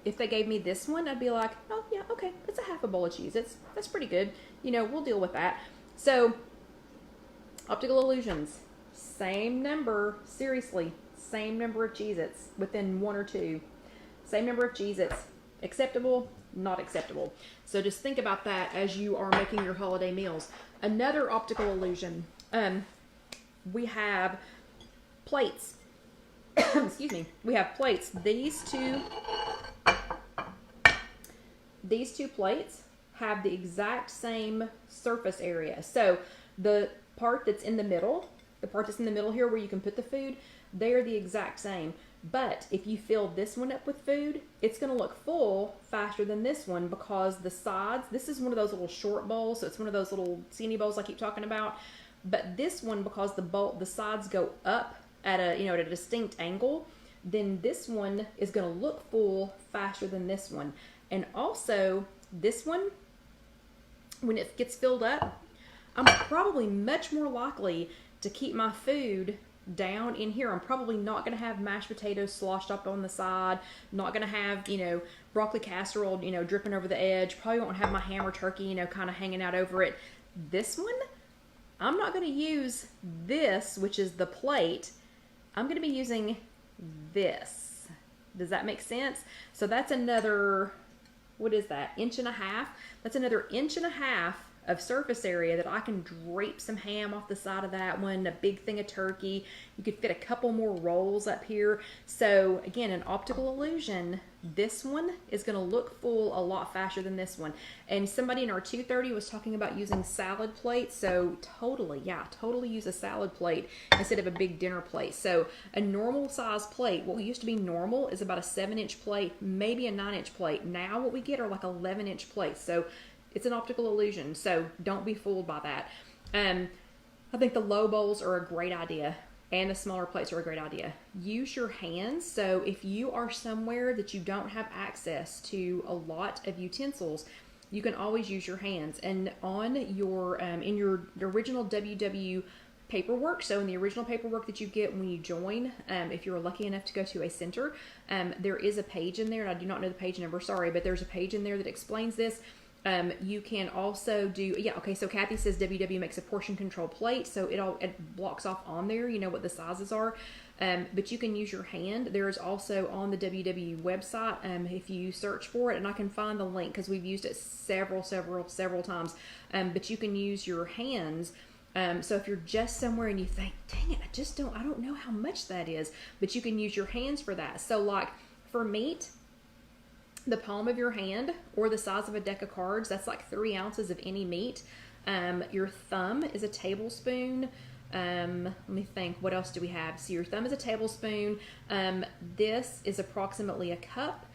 if they gave me this one, I'd be like, oh, yeah, okay, it's a half a bowl of Cheez-Its. That's pretty good. You know, we'll deal with that. So, optical illusions. Same number, seriously, same number of Cheez-Its within 1 or 2. Same number of Cheez-Its. Acceptable, not acceptable. So just think about that as you are making your holiday meals. Another optical illusion. We have plates. Excuse me. We have plates. These two plates have the exact same surface area. So the part that's in the middle, here where you can put the food, they're the exact same. But if you fill this one up with food, it's going to look full faster than this one because the sides, this is one of those little short bowls, so it's one of those little skinny bowls I keep talking about. But this one, because the sides go up at a distinct angle, then this one is going to look full faster than this one. And also, this one, when it gets filled up, I'm probably much more likely to keep my food down in here. I'm probably not going to have mashed potatoes sloshed up on the side, not going to have, broccoli casserole, dripping over the edge, probably won't have my ham or turkey, kind of hanging out over it. This one, I'm not going to use this, which is the plate. I'm going to be using this. Does that make sense? So that's another, what is that, 1.5 inches? That's another 1.5 inches of surface area that I can drape some ham off the side of that one, a big thing of turkey. You could fit a couple more rolls up here. So again, an optical illusion, this one is going to look full a lot faster than this one. And somebody in our 230 was talking about using salad plates. So totally use a salad plate instead of a big dinner plate. So a normal size plate, what used to be normal is about a 7-inch plate, maybe a 9-inch plate. Now what we get are like 11-inch plates. So it's an optical illusion, so don't be fooled by that. I think the low bowls are a great idea, and the smaller plates are a great idea. Use your hands. So if you are somewhere that you don't have access to a lot of utensils, you can always use your hands. And on your in your original WW paperwork, so in the original paperwork that you get when you join, if you're lucky enough to go to a center, there is a page in there, and I do not know the page number, sorry, but there's a page in there that explains this. You can also do, yeah, okay, so Kathy says WW makes a portion control plate, so it blocks off on there, you know what the sizes are. But you can use your hand. There's also on the WW website, if you search for it, and I can find the link because we've used it several times, but you can use your hands. So if you're just somewhere and you think, dang it, I don't know how much that is, but you can use your hands for that. So like for meat, the palm of your hand or the size of a deck of cards, that's like 3 ounces of any meat. Your thumb is a tablespoon. Let me think, what else do we have? So your thumb is a tablespoon. This is approximately a cup.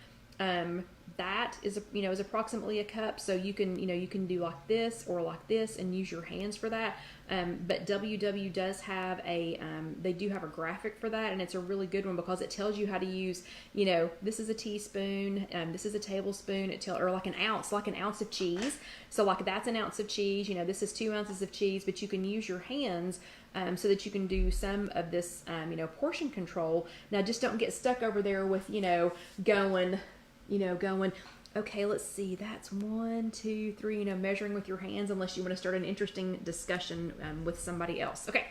That is approximately a cup. So you can do like this or like this and use your hands for that. But WW does have they do have a graphic for that, and it's a really good one because it tells you how to use, this is a teaspoon, this is a tablespoon, or like an ounce of cheese. So like that's an ounce of cheese, this is 2 ounces of cheese, but you can use your hands so that you can do some of this, portion control. Now just don't get stuck over there with, going, okay, let's see, that's 1, 2, 3, measuring with your hands, unless you want to start an interesting discussion with somebody else. Okay.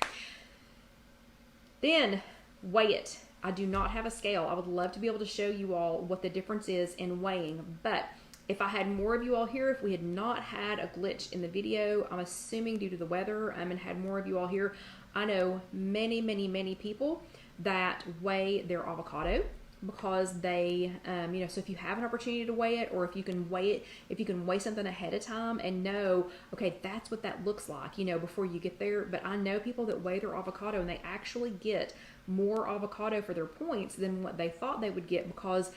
Then weigh it. I do not have a scale. I would love to be able to show you all what the difference is in weighing, but if I had more of you all here, if we had not had a glitch in the video, I'm assuming due to the weather, and had more of you all here, I know many people that weigh their avocado, because they, so if you have an opportunity to weigh it, or if you can weigh something ahead of time and know, okay, that's what that looks like, before you get there. But I know people that weigh their avocado and they actually get more avocado for their points than what they thought they would get, because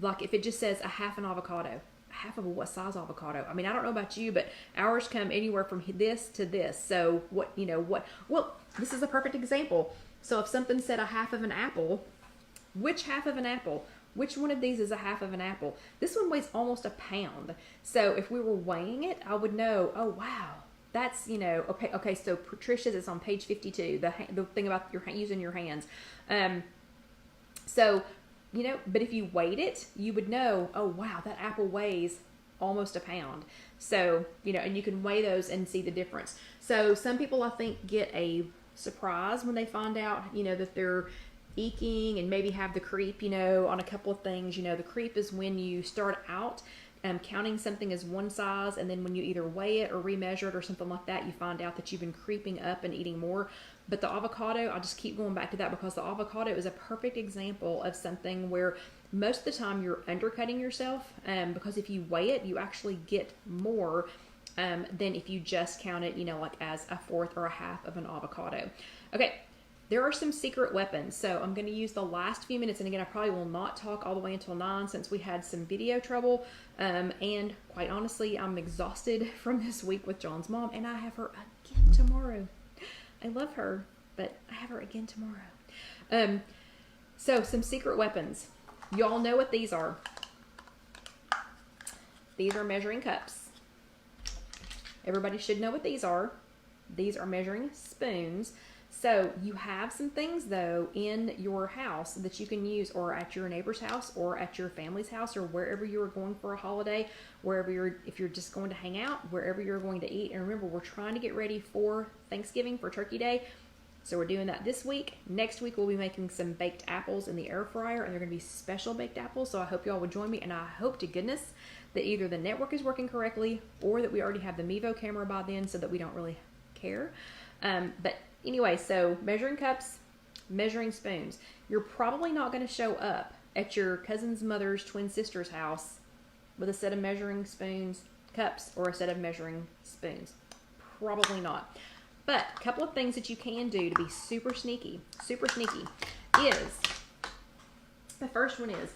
like if it just says a half an avocado, half of what size avocado? I mean, I don't know about you, but ours come anywhere from this to this. So well, this is a perfect example. So if something said a half of an apple, which half of an apple? Which one of these is a half of an apple? This one weighs almost a pound. So if we were weighing it, I would know, oh, wow, that's, okay, so Patricia's is on page 52, the thing about using your hands. So, but if you weighed it, you would know, oh, wow, that apple weighs almost a pound. So, and you can weigh those and see the difference. So some people, I think, get a surprise when they find out, that they're eking and maybe have the creep, on a couple of things. The creep is when you start out counting something as one size, and then when you either weigh it or remeasure it or something like that, you find out that you've been creeping up and eating more. But the avocado, I'll just keep going back to that, because the avocado is a perfect example of something where most of the time you're undercutting yourself, because if you weigh it, you actually get more than if you just count it, like as a fourth or a half of an avocado. Okay. There are some secret weapons, so I'm going to use the last few minutes, and again, I probably will not talk all the way until 9 since we had some video trouble, and quite honestly, I'm exhausted from this week with John's mom, and I have her again tomorrow. I love her, but I have her again tomorrow. So some secret weapons. Y'all know what these are. These are measuring cups. Everybody should know what these are. These are measuring spoons. So you have some things though in your house that you can use, or at your neighbor's house, or at your family's house, or wherever you are going for a holiday, if you're just going to hang out, wherever you're going to eat. And remember, we're trying to get ready for Thanksgiving, for Turkey Day. So we're doing that this week. Next week, we'll be making some baked apples in the air fryer, and they're going to be special baked apples. So I hope y'all would join me, and I hope to goodness that either the network is working correctly, or that we already have the Mevo camera by then, so that we don't really care. But anyway, so measuring cups, measuring spoons. You're probably not going to show up at your cousin's mother's twin sister's house with a set of measuring cups, or a set of measuring spoons. Probably not. But a couple of things that you can do to be super sneaky is, the first one is,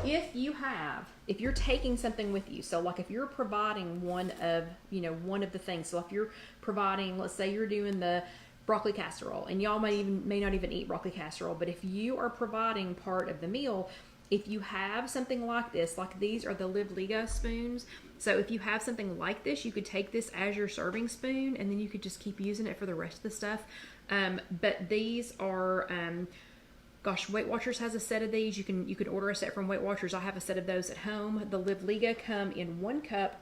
if you're taking something with you, so like if you're providing one of the things, so if you're providing, let's say you're doing the broccoli casserole, and y'all may not even eat broccoli casserole, but if you are providing part of the meal, if you have something like this, like these are the IfYouHaveAnEgg spoons. So if you have something like this, you could take this as your serving spoon, and then you could just keep using it for the rest of the stuff. But these are, Weight Watchers has a set of these. You can order a set from Weight Watchers. I have a set of those at home. The IfYouHaveAnEgg come in 1 cup,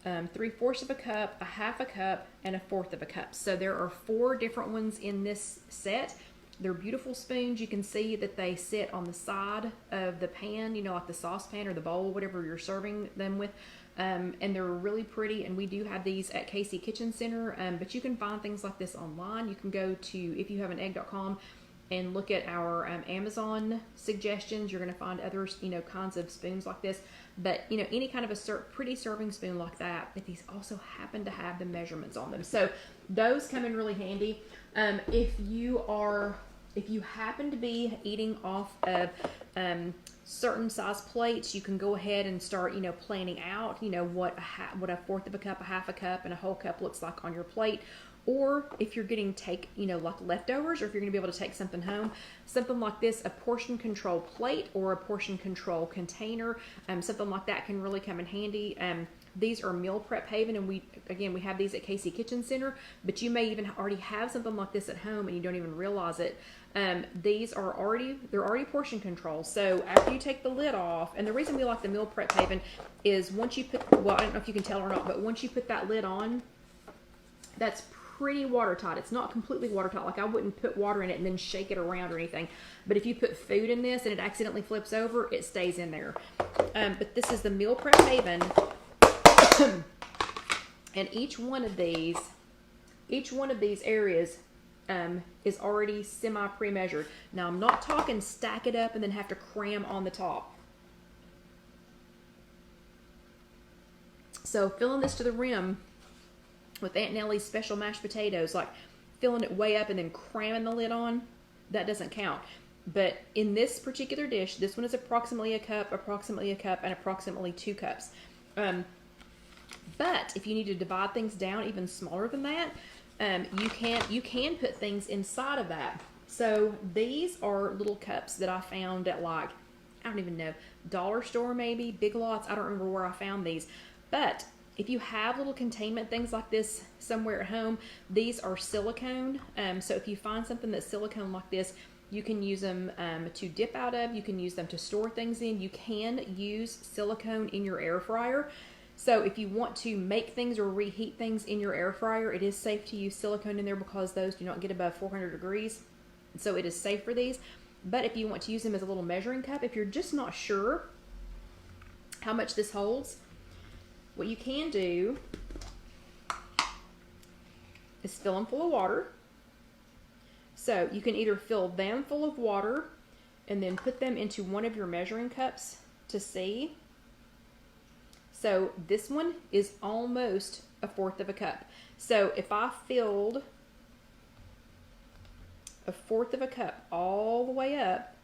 3/4 of a cup, a 1/2 a cup, and a 1/4 of a cup. So there are 4 different ones in this set. They're beautiful spoons. You can see that they sit on the side of the pan, you know, like the saucepan or the bowl, whatever you're serving them with. And they're really pretty, and we do have these at Casey Kitchen Center, but you can find things like this online. You can go to IfYouHaveAnEgg.com and look at our Amazon suggestions. You're going to find others, you know, kinds of spoons like this. But, you know, any kind of a pretty serving spoon like that, but these also happen to have the measurements on them. So those come in really handy. If you happen to be eating off of certain size plates, you can go ahead and start, you know, planning out, you know, what a 1/4 of a cup, a 1/2 a cup, and a whole cup looks like on your plate. Or if you're getting you know, like leftovers, or if you're going to be able to take something home, something like this, a portion control plate or a portion control container, something like that can really come in handy. These are Meal Prep Haven, and we have these at Casey Kitchen Center, but you may even already have something like this at home and you don't even realize it. These are they're already portion control. So after you take the lid off, and the reason we like the Meal Prep Haven is once you put, well, I don't know if you can tell or not, but once you put that lid on, that's pretty watertight. It's not completely watertight. Like I wouldn't put water in it and then shake it around or anything. But if you put food in this and it accidentally flips over, it stays in there. But this is the Meal Prep Haven. And each one of these areas is already semi pre-measured. Now I'm not talking stack it up and then have to cram on the top. So filling this to the rim with Aunt Nellie's special mashed potatoes, like filling it way up and then cramming the lid on, that doesn't count. But in this particular dish, this one is approximately a cup, and approximately 2 cups. But if you need to divide things down even smaller than that, you can put things inside of that. So these are little cups that I found at, like, I don't even know, dollar store maybe, Big Lots. I don't remember where I found these. But if you have little containment things like this somewhere at home, these are silicone. So if you find something that's silicone like this, you can use them to dip out of. You can use them to store things in. You can use silicone in your air fryer. So if you want to make things or reheat things in your air fryer, it is safe to use silicone in there because those do not get above 400 degrees. So it is safe for these. But if you want to use them as a little measuring cup, if you're just not sure how much this holds, what you can do is fill them full of water. So you can either fill them full of water and then put them into one of your measuring cups to see. So this one is almost a 1/4 of a cup. So if I filled a 1/4 of a cup all the way up,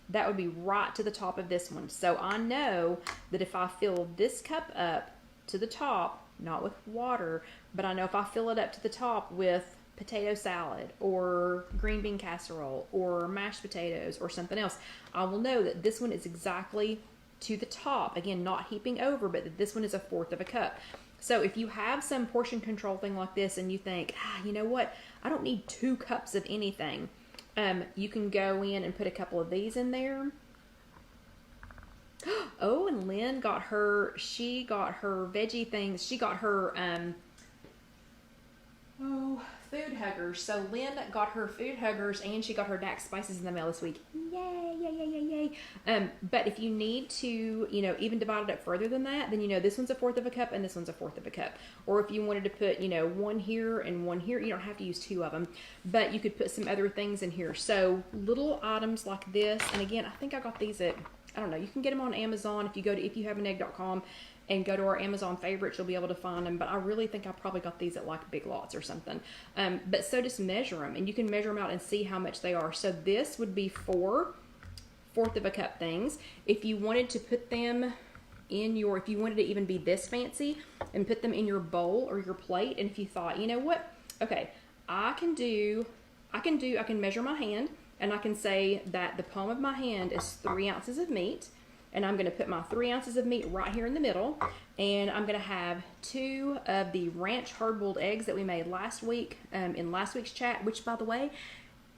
that would be right to the top of this one. So I know that if I fill this cup up to the top, not with water, but I know if I fill it up to the top with potato salad or green bean casserole or mashed potatoes or something else, I will know that this one is exactly to the top. Again, not heaping over, but that this one is a 1/4 of a cup. So if you have some portion control thing like this and you think, you know what, I don't need 2 cups of anything, you can go in and put a couple of these in there. Oh, and Lynn got her veggie things. She got her, food huggers. So Lynn got her food huggers and she got her Dax spices in the mail this week. Yay, yay, yay, yay, yay. But if you need to, you know, even divide it up further than that, then, you know, this one's a 1/4 of a cup and this one's a 1/4 of a cup. Or if you wanted to put, you know, one here and one here, you don't have to use 2 of them, but you could put some other things in here. So little items like this, and again, I think I got these at, I don't know, you can get them on Amazon. If you go to IfYouHaveAnEgg.com and go to our Amazon favorites, you'll be able to find them. But I really think I probably got these at like Big Lots or something. But so just measure them, and you can measure them out and see how much they are. So this would be 4 1/4 of a cup things. If you wanted to put them in your, if you wanted to even be this fancy and put them in your bowl or your plate, and if you thought, you know what, okay, I can measure my hand, and I can say that the palm of my hand is 3 ounces of meat. And I'm going to put my 3 ounces of meat right here in the middle. And I'm going to have 2 of the ranch hard-boiled eggs that we made last week in last week's chat. Which, by the way,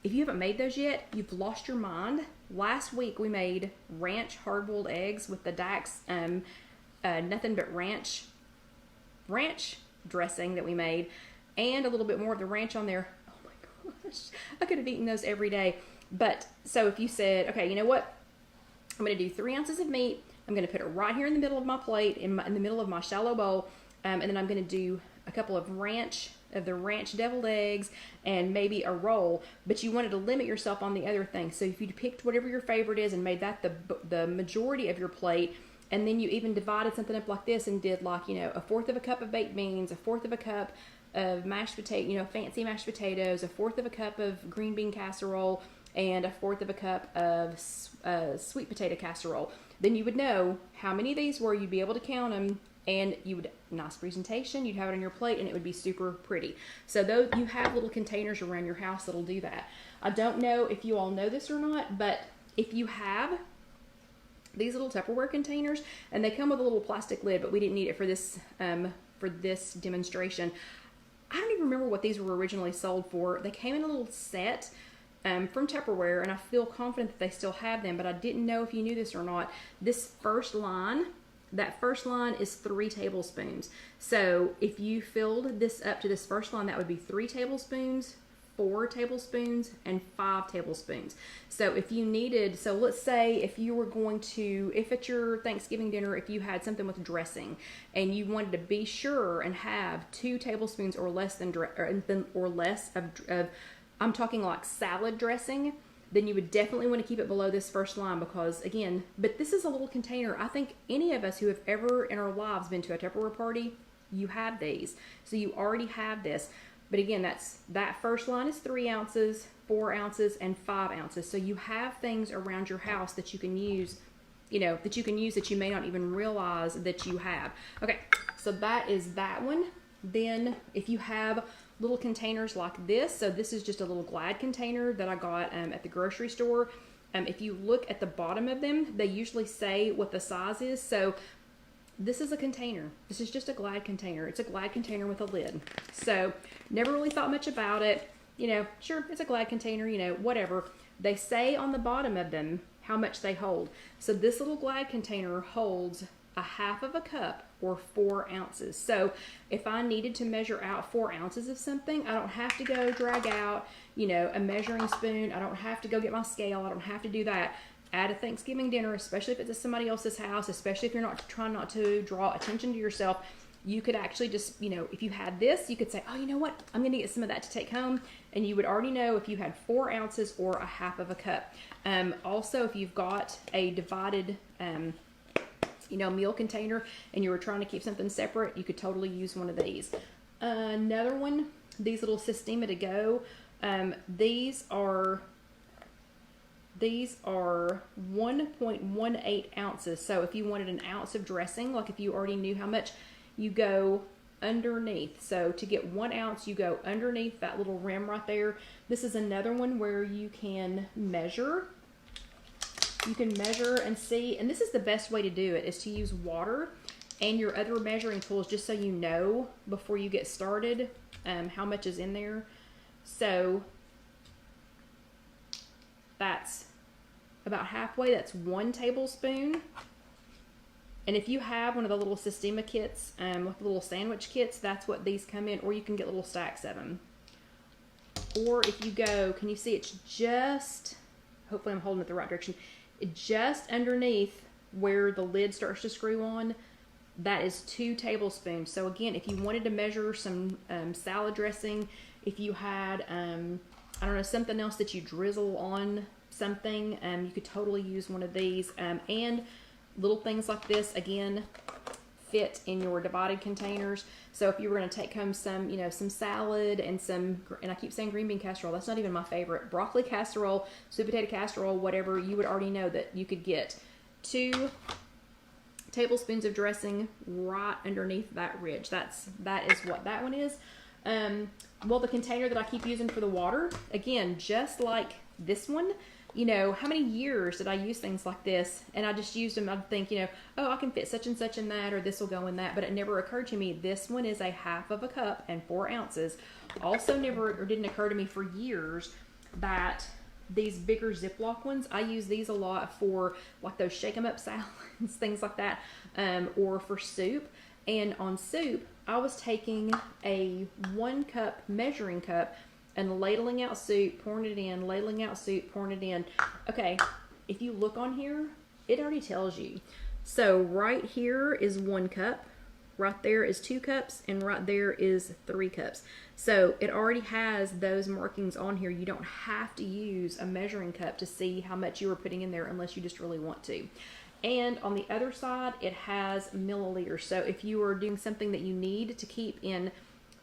if you haven't made those yet, you've lost your mind. Last week we made ranch hard-boiled eggs with the Dax nothing but ranch dressing that we made, and a little bit more of the ranch on there. Oh my gosh, I could have eaten those every day. But so if you said, okay, you know what, I'm going to do 3 ounces of meat. I'm going to put it right here in the middle of my plate, in the middle of my shallow bowl, and then I'm going to do a couple of the ranch deviled eggs and maybe a roll. But you wanted to limit yourself on the other things. So if you picked whatever your favorite is and made that the majority of your plate, and then you even divided something up like this and did, like, you know, 1/4 of a cup of baked beans, 1/4 of a cup of mashed potato, you know, fancy mashed potatoes, 1/4 of a cup of green bean casserole, and 1/4 of a cup of sweet potato casserole. Then you would know how many of these were. You'd be able to count them, and you would, nice presentation, you'd have it on your plate, and it would be super pretty. So though you have little containers around your house that'll do that. I don't know if you all know this or not, but if you have these little Tupperware containers, and they come with a little plastic lid, but we didn't need it for this demonstration. I don't even remember what these were originally sold for. They came in a little set from Tupperware, and I feel confident that they still have them, but I didn't know if you knew this or not. This first line, that first line is 3 tablespoons. So if you filled this up to this first line, that would be 3 tablespoons, 4 tablespoons, and 5 tablespoons. So if you needed, so let's say if you were going to, if at your Thanksgiving dinner, if you had something with dressing and you wanted to be sure and have 2 tablespoons or less of I'm talking like salad dressing, then you would definitely want to keep it below this first line, because again, but this is a little container. I think any of us who have ever in our lives been to a Tupperware party, you have these. So you already have this. But again, that first line is 3 ounces, 4 ounces, and 5 ounces. So you have things around your house that you can use, that you may not even realize that you have. Okay, so that is that one. Then if you have little containers like this, so this is just a little Glad container that I got at the grocery store. If you look at the bottom of them, they usually say what the size is. So this is a container. This is just a Glad container. It's a Glad container with a lid. So never really thought much about it. You know, sure, it's a Glad container, you know, whatever. They say on the bottom of them how much they hold. So this little Glad container holds 1/2 of a cup or 4 ounces. So if I needed to measure out 4 ounces of something, I don't have to go drag out, you know, a measuring spoon. I don't have to go get my scale. I don't have to do that. At a Thanksgiving dinner, especially if it's at somebody else's house, especially if you're not trying not to draw attention to yourself, you could actually just, you know, if you had this, you could say, oh, you know what, I'm going to get some of that to take home. And you would already know if you had 4 ounces or 1/2 of a cup. Also, if you've got a divided, you know, meal container and you were trying to keep something separate, you could totally use one of these. Another one, these little Sistema to go. These are 1.18 ounces. So if you wanted an ounce of dressing, like if you already knew how much, you go underneath. So to get 1 ounce, you go underneath that little rim right there. This is another one where you can measure. You can measure and see, and this is the best way to do it, is to use water and your other measuring tools, just so you know before you get started how much is in there. So that's about halfway. That's 1 tablespoon. And if you have one of the little Sistema kits with the little sandwich kits, that's what these come in, or you can get little stacks of them. Or if you go, can you see it's just, hopefully I'm holding it the right direction, just underneath where the lid starts to screw on, that is 2 tablespoons. So again, if you wanted to measure some salad dressing, if you had, I don't know, something else that you drizzle on something, you could totally use one of these. And little things like this, again, fit in your divided containers. So if you were going to take home some, you know, some salad and some, and I keep saying green bean casserole, that's not even my favorite, broccoli casserole, sweet potato casserole, whatever, you would already know that you could get 2 tablespoons of dressing right underneath that ridge. That is what that one is. Well, the container that I keep using for the water, again, just like this one, you know, how many years did I use things like this? And I just used them. I'd think, you know, oh, I can fit such and such in that, or this will go in that. But it never occurred to me, this one is 1/2 of a cup and 4 ounces. Also never, or didn't occur to me for years that these bigger Ziploc ones. I use these a lot for like those shake 'em up salads, things like that, or for soup. And on soup, I was taking a 1 cup measuring cup and ladling out soup, pouring it in, ladling out soup, pouring it in. Okay, if you look on here, it already tells you. So right here is 1 cup, right there is 2 cups, and right there is 3 cups. So it already has those markings on here. You don't have to use a measuring cup to see how much you are putting in there unless you just really want to. And on the other side, it has milliliters. So if you are doing something that you need to keep in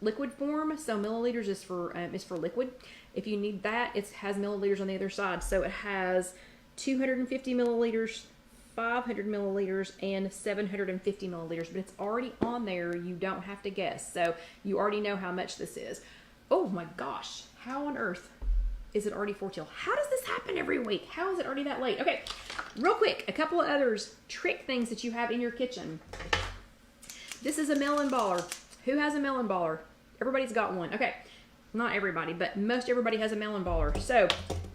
liquid form, so milliliters is for liquid. If you need that, it has milliliters on the other side. So it has 250 milliliters, 500 milliliters, and 750 milliliters. But it's already on there. You don't have to guess. So you already know how much this is. Oh my gosh. How on earth is it already 4 till? How does this happen every week? How is it already that late? Okay, real quick, a couple of others trick things that you have in your kitchen. This is a melon baller. Who has a melon baller? Everybody's got one. Okay, not everybody, but most everybody has a melon baller. So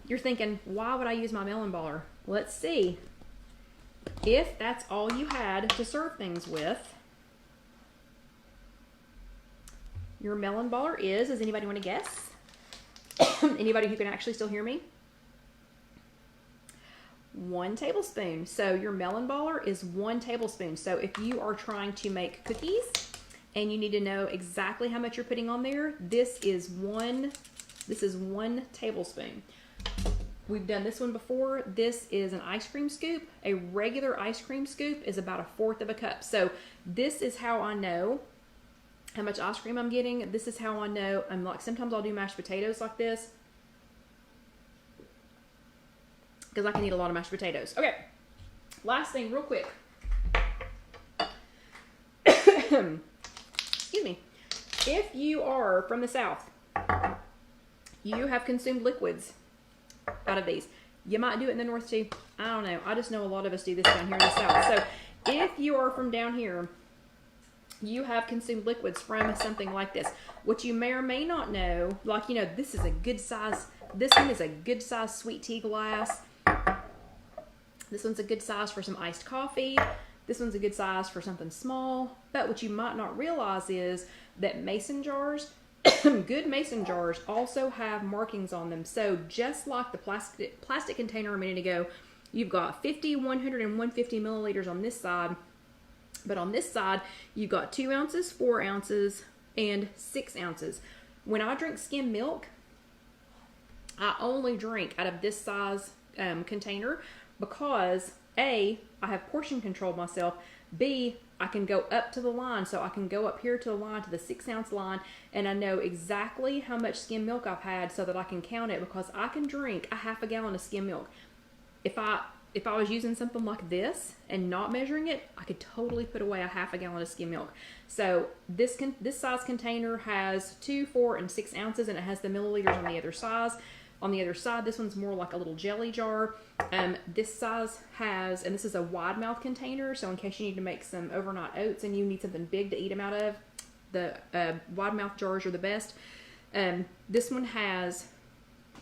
you're thinking, why would I use my melon baller? Let's see. If that's all you had to serve things with, your melon baller is, does anybody want to guess? Anybody who can actually still hear me? 1 tablespoon. So your melon baller is 1 tablespoon. So if you are trying to make cookies and you need to know exactly how much you're putting on there, this is 1 tablespoon. We've done this one before. This is an ice cream scoop. A regular ice cream scoop is about 1/4 of a cup. So this is how I know how much ice cream I'm getting. This is how I know. I'm like, sometimes I'll do mashed potatoes like this because I can eat a lot of mashed potatoes. Okay, last thing real quick. Excuse me. If you are from the South, you have consumed liquids out of these. You might do it in the North too. I don't know. I just know a lot of us do this down here in the South. So if you are from down here, you have consumed liquids from something like this. What you may or may not know, like, you know, this is a good size, this one is a good size sweet tea glass. This one's a good size for some iced coffee. This one's a good size for something small. But what you might not realize is that mason jars, good mason jars, also have markings on them. So just like the plastic container a minute ago, you've got 50, 100, and 150 milliliters on this side. But on this side, you've got 2 ounces, 4 ounces, and 6 ounces. When I drink skim milk, I only drink out of this size container because A, I have portion control myself. B, I can go up to the line. So I can go up here to the line, to the 6 ounce line, and I know exactly how much skim milk I've had so that I can count it, because I can drink a 1/2 gallon of skim milk. If I was using something like this and not measuring it, I could totally put away a 1/2 gallon of skim milk. So this size container has 2, 4, and 6 ounces, and it has the milliliters on the other side. On the other side, this one's more like a little jelly jar. This size has, and this is a wide mouth container, so in case you need to make some overnight oats and you need something big to eat them out of, the wide mouth jars are the best. This one has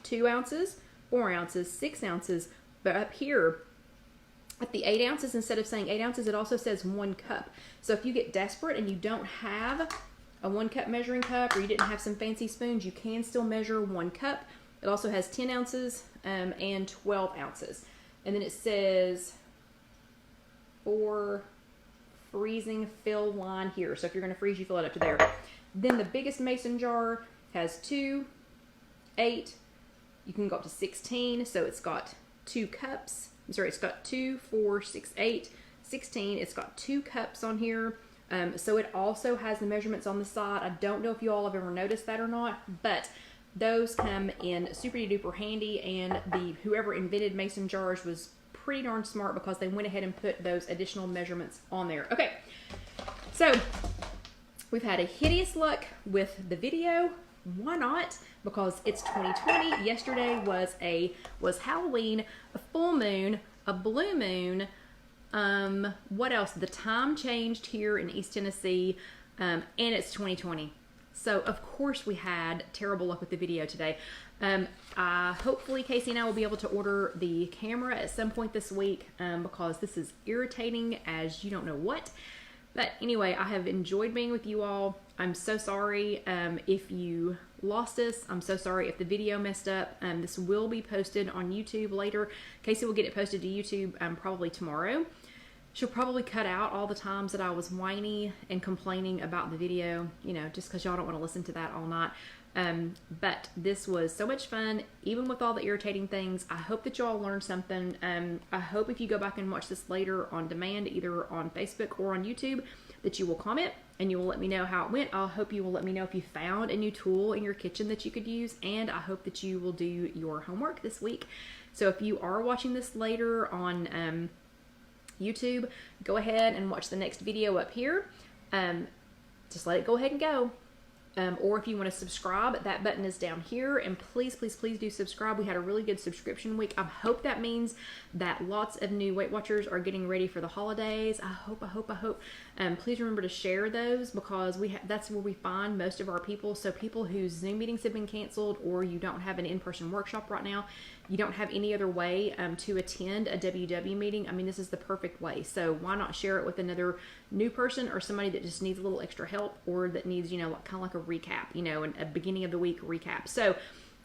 2 ounces, 4 ounces, 6 ounces, but up here at the 8 ounces, instead of saying 8 ounces, it also says 1 cup. So if you get desperate and you don't have a 1 cup measuring cup, or you didn't have some fancy spoons, you can still measure 1 cup. It also has 10 ounces and 12 ounces. And then it says for freezing fill line here. So if you're going to freeze, you fill it up to there. Then the biggest mason jar has 2, 8. You can go up to 16. So it's got 2 cups. I'm sorry, it's got 2, 4, 6, 8, 16. It's got 2 cups on here. So it also has the measurements on the side. I don't know if you all have ever noticed that or not, but those come in super duper handy, and whoever invented mason jars was pretty darn smart because they went ahead and put those additional measurements on there. Okay, so we've had a hideous luck with the video. Why not? Because it's 2020. Yesterday was Halloween, a full moon, a blue moon. What else? The time changed here in East Tennessee, and it's 2020. So of course we had terrible luck with the video today. Hopefully Casey and I will be able to order the camera at some point this week because this is irritating as you don't know what. But anyway, I have enjoyed being with you all. I'm so sorry if you lost us. I'm so sorry if the video messed up. This will be posted on YouTube later. Casey will get it posted to YouTube probably tomorrow. She'll probably cut out all the times that I was whiny and complaining about the video, you know, just because y'all don't want to listen to that all night. But this was so much fun, even with all the irritating things. I hope that y'all learned something. I hope if you go back and watch this later on demand, either on Facebook or on YouTube, that you will comment and you will let me know how it went. I hope you will let me know if you found a new tool in your kitchen that you could use, and I hope that you will do your homework this week. So if you are watching this later on YouTube, go ahead and watch the next video up here. Just let it go ahead and go. Or if you want to subscribe, that button is down here, and please, please, please do subscribe. We had a really good subscription week. I hope that means that lots of new Weight Watchers are getting ready for the holidays. I hope. Please remember to share those, because that's where we find most of our people. So people whose Zoom meetings have been canceled, or you don't have an in-person workshop right now, you don't have any other way to attend a WW meeting. I mean, this is the perfect way. So why not share it with another new person, or somebody that just needs a little extra help, or that needs, you know, kind of like a recap, you know, a beginning of the week recap. So,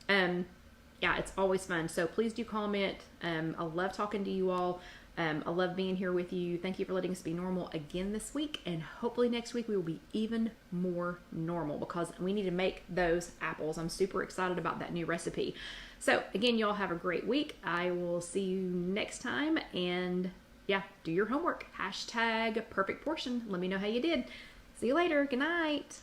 yeah, it's always fun. So please do comment. I love talking to you all. I love being here with you. Thank you for letting us be normal again this week. And hopefully next week we will be even more normal, because we need to make those apples. I'm super excited about that new recipe. So again, y'all have a great week. I will see you next time. And yeah, do your homework. #perfect portion. Let me know how you did. See you later. Good night.